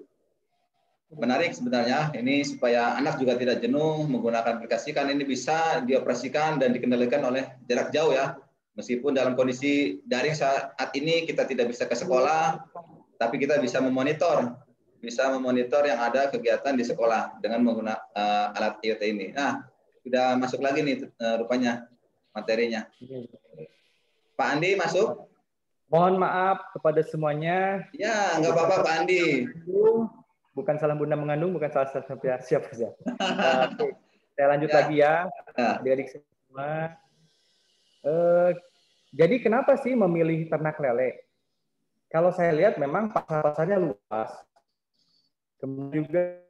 S1: menarik sebenarnya ini supaya anak juga tidak jenuh menggunakan aplikasi, kan ini bisa dioperasikan dan dikendalikan oleh jarak jauh ya. Meskipun dalam kondisi daring saat ini kita tidak bisa ke sekolah, tapi kita bisa memonitor yang ada kegiatan di sekolah dengan menggunakan alat IoT ini. Nah, sudah masuk lagi nih rupanya materinya. Pak Andi masuk?
S3: Mohon maaf kepada semuanya.
S1: Ya, nggak apa-apa Pak Andi.
S3: Bukan salah bunda mengandung, bukan salah siapa saja. Oke, saya lanjut lagi ya, adik-adik semua. Jadi kenapa sih memilih ternak lele? Kalau saya lihat memang pasar-pasarnya luas. Kemudian juga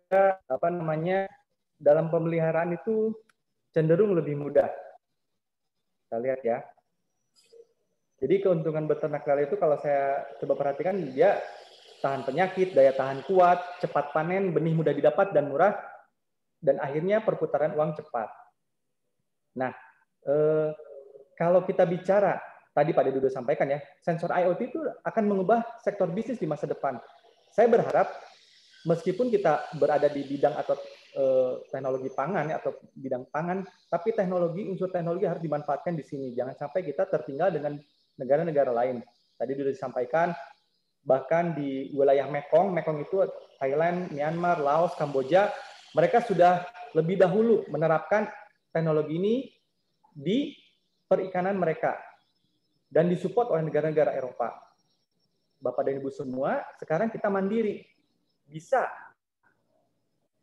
S3: dalam pemeliharaan itu cenderung lebih mudah. Kita lihat ya. Jadi keuntungan beternak lele itu kalau saya coba perhatikan, dia tahan penyakit, daya tahan kuat, cepat panen, benih mudah didapat dan murah, dan akhirnya perputaran uang cepat. Nah, kalau kita bicara, tadi Pak Dedo sudah sampaikan ya, sensor IoT itu akan mengubah sektor bisnis di masa depan. Saya berharap meskipun kita berada di bidang atau teknologi pangan atau bidang pangan, tapi unsur teknologi harus dimanfaatkan di sini. Jangan sampai kita tertinggal dengan negara-negara lain. Tadi sudah disampaikan, bahkan di wilayah Mekong itu Thailand, Myanmar, Laos, Kamboja, mereka sudah lebih dahulu menerapkan teknologi ini di perikanan mereka dan disupport oleh negara-negara Eropa. Bapak dan Ibu semua, sekarang kita mandiri, bisa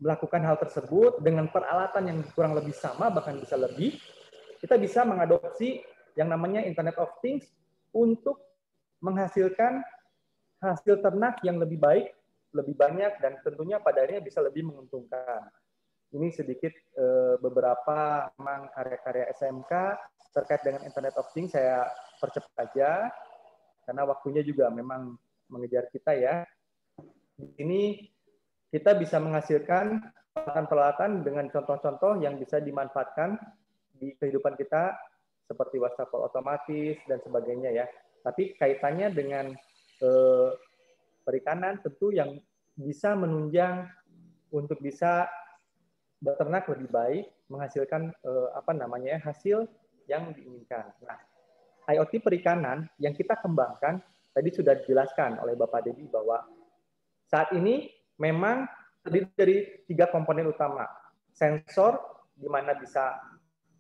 S3: melakukan hal tersebut dengan peralatan yang kurang lebih sama, bahkan bisa lebih. Kita bisa mengadopsi yang namanya Internet of Things untuk menghasilkan hasil ternak yang lebih baik, lebih banyak, dan tentunya pada akhirnya bisa lebih menguntungkan. Ini sedikit beberapa memang karya-karya SMK terkait dengan Internet of Things. Saya percepat aja, karena waktunya juga memang mengejar kita ya. Di sini kita bisa menghasilkan peralatan-peralatan dengan contoh-contoh yang bisa dimanfaatkan di kehidupan kita, seperti wastafel otomatis dan sebagainya ya. Tapi kaitannya dengan perikanan tentu yang bisa menunjang untuk bisa beternak lebih baik, menghasilkan hasil yang diinginkan. Nah, IoT perikanan yang kita kembangkan tadi sudah dijelaskan oleh Bapak Dedi bahwa saat ini memang terdiri dari 3 komponen utama. Sensor, di mana bisa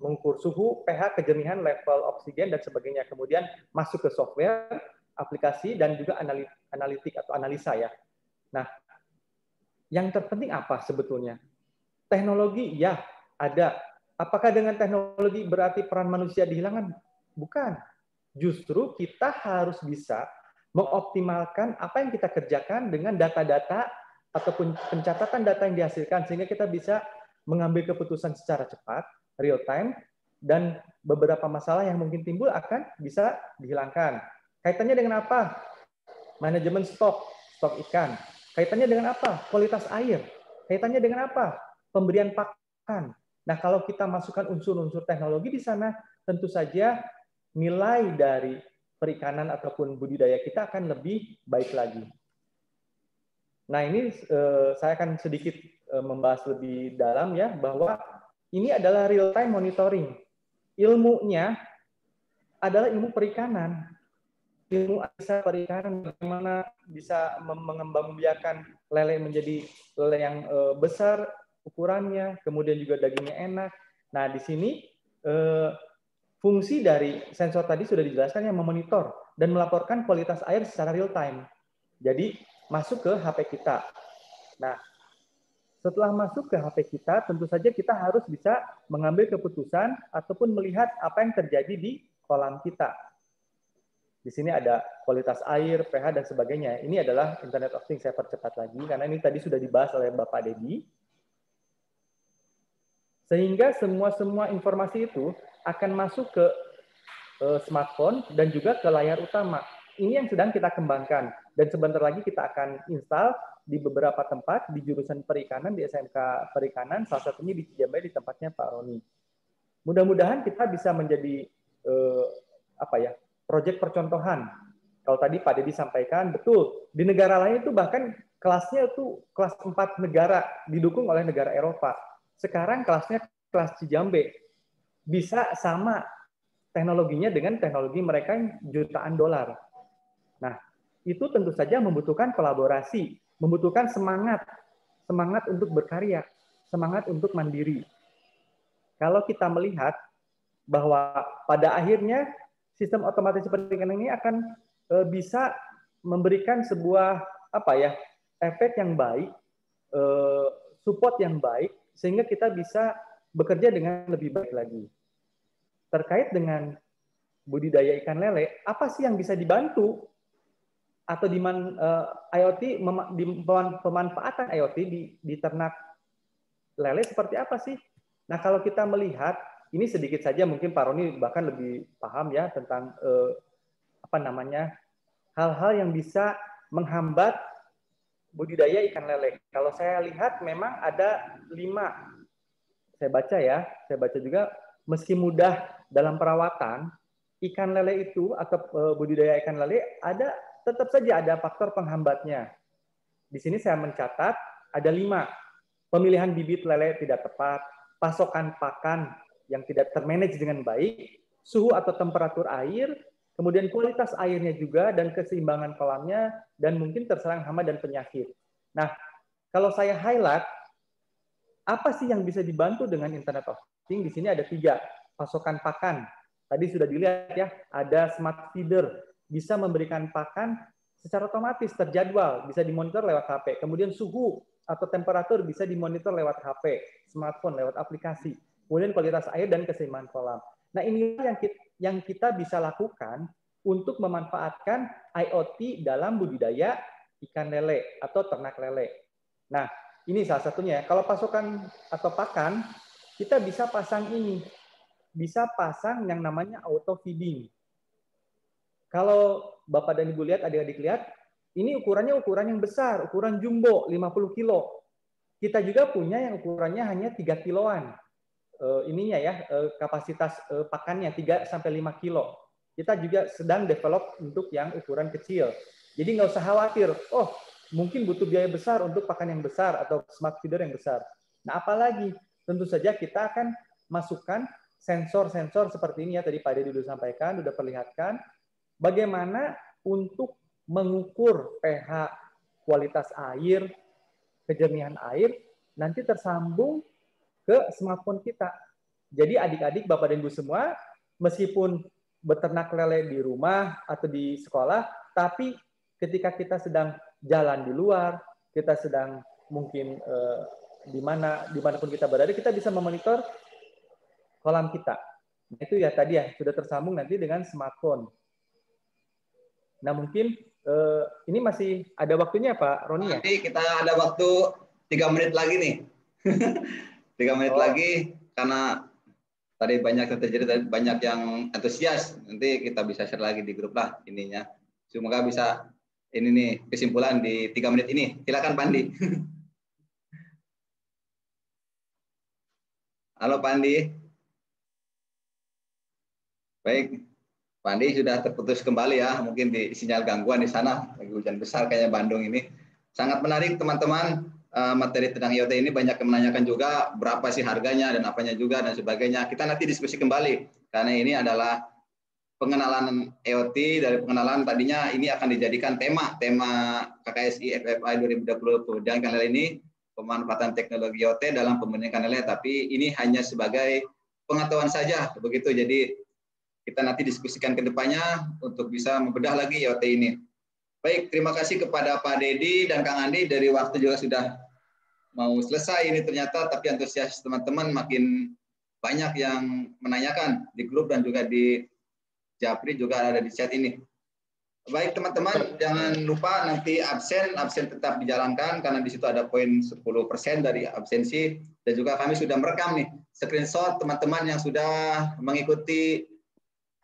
S3: mengukur suhu, pH, kejernihan, level oksigen, dan sebagainya. Kemudian masuk ke software, aplikasi, dan juga analitik atau analisa ya. Nah, yang terpenting apa sebetulnya? Teknologi, ya, ada. Apakah dengan teknologi berarti peran manusia dihilangkan? Bukan. Justru kita harus bisa mengoptimalkan apa yang kita kerjakan dengan data-data ataupun pencatatan data yang dihasilkan, sehingga kita bisa mengambil keputusan secara cepat, real time, dan beberapa masalah yang mungkin timbul akan bisa dihilangkan. Kaitannya dengan apa? Manajemen stok ikan. Kaitannya dengan apa? Kualitas air. Kaitannya dengan apa? Pemberian pakan. Nah, kalau kita masukkan unsur-unsur teknologi di sana, tentu saja nilai dari perikanan ataupun budidaya kita akan lebih baik lagi. Nah, ini saya akan sedikit membahas lebih dalam ya, bahwa ini adalah real time monitoring. Ilmunya adalah ilmu perikanan. Ilmu asal perikanan, bagaimana bisa mengembangbiakan lele menjadi lele yang besar ukurannya, kemudian juga dagingnya enak. Nah, di sini fungsi dari sensor tadi sudah dijelaskan, yang memonitor dan melaporkan kualitas air secara real time. Jadi masuk ke HP kita. Nah, setelah masuk ke HP kita, tentu saja kita harus bisa mengambil keputusan ataupun melihat apa yang terjadi di kolam kita. Di sini ada kualitas air, pH, dan sebagainya. Ini adalah Internet of Things. Saya percepat lagi, karena ini tadi sudah dibahas oleh Bapak Dedi. Sehingga semua informasi itu akan masuk ke smartphone dan juga ke layar utama. Ini yang sedang kita kembangkan. Dan sebentar lagi kita akan install di beberapa tempat di jurusan perikanan, di SMK Perikanan, salah satunya di Cijambe, di tempatnya Pak Roni. Mudah-mudahan kita bisa menjadi proyek percontohan. Kalau tadi Pak Dedi sampaikan, betul, di negara lain itu bahkan kelasnya itu kelas 4 negara, didukung oleh negara Eropa. Sekarang kelasnya kelas Cijambe. Bisa sama teknologinya dengan teknologi mereka yang jutaan dolar. Nah, itu tentu saja membutuhkan kolaborasi, membutuhkan semangat untuk berkarya, semangat untuk mandiri. Kalau kita melihat bahwa pada akhirnya sistem otomatis perikanan ini akan bisa memberikan sebuah efek yang baik, support yang baik, sehingga kita bisa bekerja dengan lebih baik lagi. Terkait dengan budidaya ikan lele, apa sih yang bisa dibantu atau pemanfaatan IoT di ternak lele seperti apa sih? Nah, kalau kita melihat, ini sedikit saja, mungkin Pak Roni bahkan lebih paham ya tentang hal-hal yang bisa menghambat budidaya ikan lele. Kalau saya lihat memang ada 5. Saya baca juga, meski mudah dalam perawatan, ikan lele itu atau budidaya ikan lele tetap saja ada faktor penghambatnya. Di sini saya mencatat ada 5. Pemilihan bibit lele tidak tepat, pasokan pakan yang tidak termanage dengan baik, suhu atau temperatur air, kemudian kualitas airnya juga, dan keseimbangan kolamnya, dan mungkin terserang hama dan penyakit. Nah, kalau saya highlight, apa sih yang bisa dibantu dengan Internet of Things? Di sini ada 3. Pasokan pakan. Tadi sudah dilihat ya, ada smart feeder, bisa memberikan pakan secara otomatis, terjadwal, bisa dimonitor lewat HP. Kemudian suhu atau temperatur bisa dimonitor lewat HP, smartphone, lewat aplikasi. Kemudian kualitas air dan keseimbangan kolam. Nah, ini yang kita bisa lakukan untuk memanfaatkan IoT dalam budidaya ikan lele atau ternak lele. Nah, ini salah satunya. Kalau pasokan atau pakan, kita bisa pasang ini. Bisa pasang yang namanya auto feeding. Kalau Bapak dan Ibu lihat, adik-adik lihat, ini ukurannya ukuran yang besar, ukuran jumbo, 50 kilo. Kita juga punya yang ukurannya hanya 3 kiloan. Ininya ya, kapasitas pakannya 3-5 kilo. Kita juga sedang develop untuk yang ukuran kecil. Jadi nggak usah khawatir, oh mungkin butuh biaya besar untuk pakan yang besar atau smart feeder yang besar. Nah, apalagi tentu saja kita akan masukkan sensor-sensor seperti ini ya, tadi Pak Deddy sudah sampaikan, sudah perlihatkan bagaimana untuk mengukur pH, kualitas air, kejernihan air, nanti tersambung ke smartphone kita. Jadi adik-adik, Bapak dan Ibu semua, meskipun beternak lele di rumah atau di sekolah, tapi ketika kita sedang jalan di luar, kita sedang mungkin dimanapun kita berada, kita bisa memonitor kolam kita. Nah, itu ya tadi ya, sudah tersambung nanti dengan smartphone. Nah, mungkin ini masih ada waktunya Pak Roni ya?
S1: Nanti kita ada waktu 3 menit lagi nih. 3 menit lagi, karena tadi banyak yang terjadi, banyak yang antusias. Nanti kita bisa share lagi di grup lah ininya. Semoga bisa ini nih kesimpulan di 3 menit ini. Silakan Pandi. Halo Pandi. Baik, Pandi sudah terputus kembali ya. Mungkin di sinyal gangguan di sana. Lagi hujan besar kayaknya Bandung ini. Sangat menarik teman-teman. Materi tentang IoT ini banyak yang menanyakan juga berapa sih harganya dan apanya juga dan sebagainya. Kita nanti diskusi kembali karena ini adalah pengenalan IoT. Dari pengenalan tadinya ini akan dijadikan tema KKSI FFI 2020 pembudidayaan ikan lele ini, pemanfaatan teknologi IoT dalam pembudidayaan ikan lele, tapi ini hanya sebagai pengetahuan saja begitu. Jadi kita nanti diskusikan ke depannya untuk bisa membedah lagi IoT ini. Baik, terima kasih kepada Pak Deddy dan Kang Andi. Dari waktu juga sudah mau selesai ini ternyata, tapi antusias teman-teman makin banyak yang menanyakan di grup dan juga di Japri juga ada di chat ini. Baik teman-teman, jangan lupa nanti absen tetap dijalankan karena di situ ada poin 10% dari absensi, dan juga kami sudah merekam nih screenshot teman-teman yang sudah mengikuti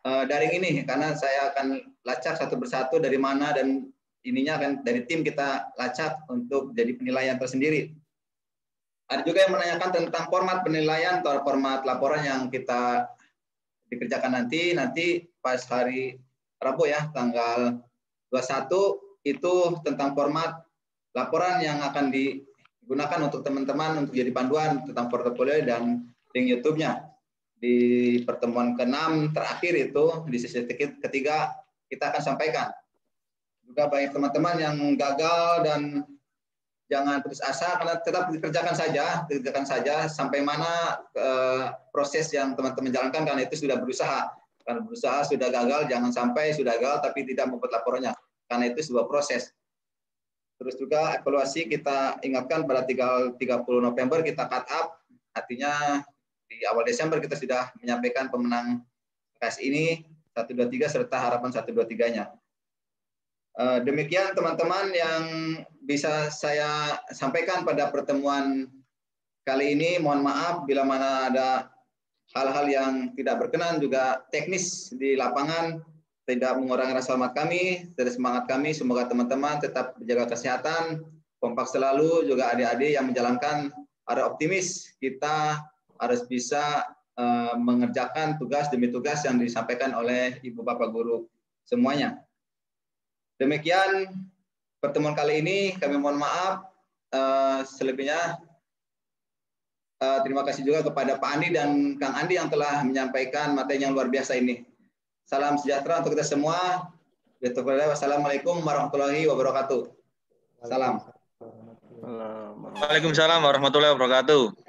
S1: daring ini, karena saya akan lacak satu persatu dari mana, dan ininya akan dari tim kita lacak untuk jadi penilaian tersendiri. Ada juga yang menanyakan tentang format penilaian atau format laporan yang kita dikerjakan nanti pas hari Rabu ya, tanggal 21, itu tentang format laporan yang akan digunakan untuk teman-teman untuk jadi panduan tentang portofolio dan link YouTube-nya. Di pertemuan ke-6 terakhir itu di sesi ketiga kita akan sampaikan. Juga bagi teman-teman yang gagal dan jangan putus asa, karena tetap dikerjakan saja sampai mana proses yang teman-teman jalankan, karena itu sudah berusaha. Karena berusaha sudah gagal, jangan sampai sudah gagal tapi tidak membuat laporannya, karena itu sebuah proses. Terus juga evaluasi kita ingatkan pada 30 November kita cut up, artinya di awal Desember kita sudah menyampaikan pemenang KKS ini 123 serta harapan 123-nya. Demikian teman-teman yang bisa saya sampaikan pada pertemuan kali ini. Mohon maaf bila mana ada hal-hal yang tidak berkenan, juga teknis di lapangan tidak mengurangi rasa hormat kami, dari semangat kami. Semoga teman-teman tetap menjaga kesehatan, kompak selalu, juga adik-adik yang menjalankan ada optimis, kita harus bisa mengerjakan tugas demi tugas yang disampaikan oleh Ibu Bapak Guru semuanya. Demikian pertemuan kali ini, kami mohon maaf. Selebihnya terima kasih juga kepada Pak Andi dan Kang Andi yang telah menyampaikan materi yang luar biasa ini. Salam sejahtera untuk kita semua. Wassalamualaikum warahmatullahi wabarakatuh. Salam.
S2: Waalaikumsalam.
S7: Waalaikumsalam warahmatullahi wabarakatuh.